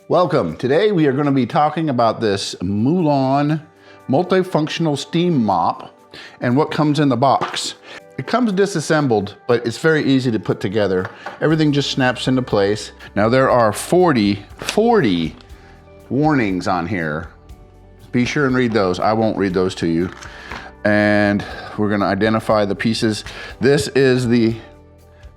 Welcome. Today we are going to be talking about this Moolan multifunctional steam mop and what comes in the box. It comes disassembled, but it's very easy to put together. Everything just snaps into place. Now there are 40 warnings on here. Be sure and read those. I won't read those to you. And we're going to identify the pieces. This is the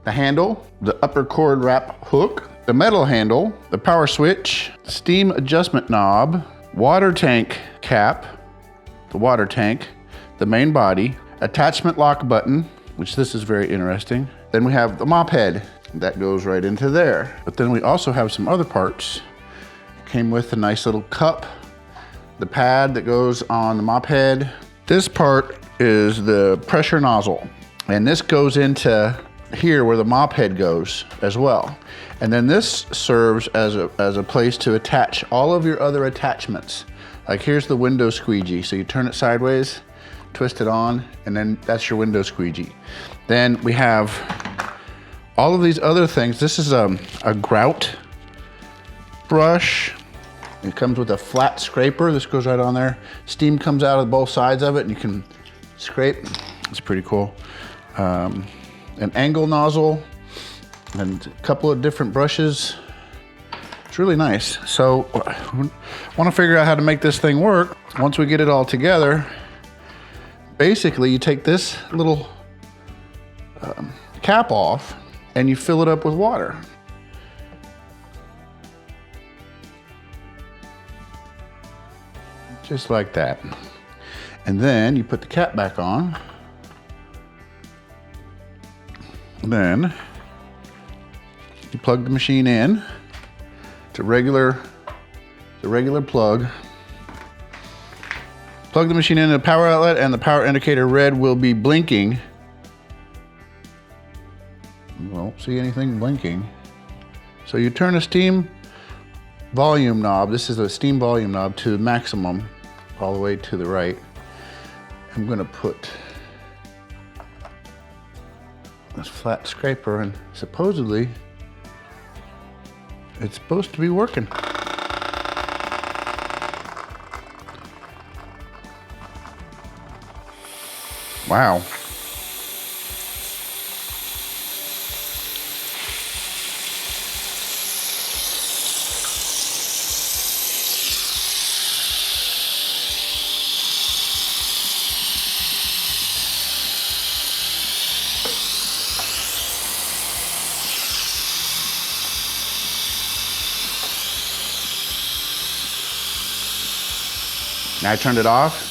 handle, the upper cord wrap hook, the metal handle, the power switch, steam adjustment knob, water tank cap, the water tank, the main body, attachment lock button, which this is very interesting. Then we have the mop head that goes right into there. But then we also have some other parts. Came with a nice little cup, the pad that goes on the mop head. This part is the pressure nozzle, and this goes into here where the mop head goes as well. And then this serves as a place to attach all of your other attachments. Like here's the window squeegee. So you turn it sideways, twist it on, and then that's your window squeegee. Then we have all of these other things. This is a grout brush. It comes with a flat scraper. This goes right on there. Steam comes out of both sides of it and you can scrape. It's pretty cool. An angle nozzle and a couple of different brushes. It's really nice. So I want to figure out how to make this thing work. Once we get it all together, basically you take this little cap off and you fill it up with water. Just like that. And then you put the cap back on. Then you plug the machine in. It's a regular plug. Plug the machine into the power outlet and the power indicator red will be blinking. You won't see anything blinking. So you turn a steam volume knob, this is a steam volume knob, to maximum all the way to the right. I'm gonna put this flat scraper and supposedly it's supposed to be working. Wow. Now I turned it off.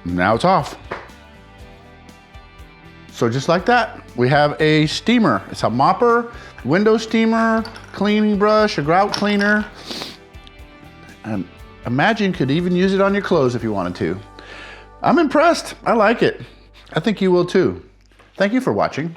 Now it's off. So just like that, we have a steamer. It's a mopper, window steamer, cleaning brush, a grout cleaner. And imagine you could even use it on your clothes if you wanted to. I'm impressed. I like it. I think you will too. Thank you for watching.